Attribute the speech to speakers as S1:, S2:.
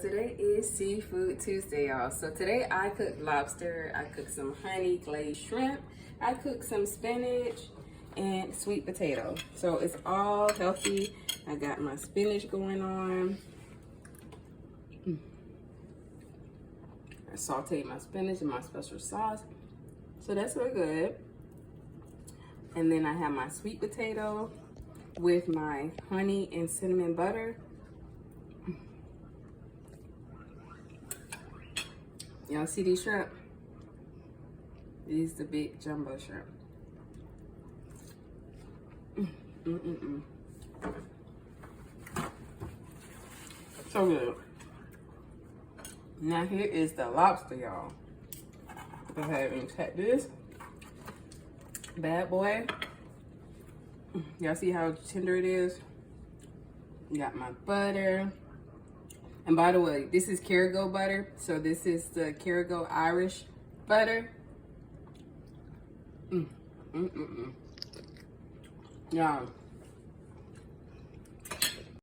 S1: Today is Seafood Tuesday, y'all. So today I cooked lobster, I cooked some honey glazed shrimp, I cooked some spinach and sweet potato. So it's all healthy. I got my spinach going on. I sauteed my spinach in my special sauce. So that's really good. And then I have my sweet potato with my honey and cinnamon butter. Y'all see these shrimp? These the big jumbo shrimp. So good. Now here is the lobster, y'all. Go ahead and cut this bad boy. Y'all see how tender it is? Got my butter. And by the way, this is Kerrygo butter. So this is the Kerrygo Irish butter. Y'all,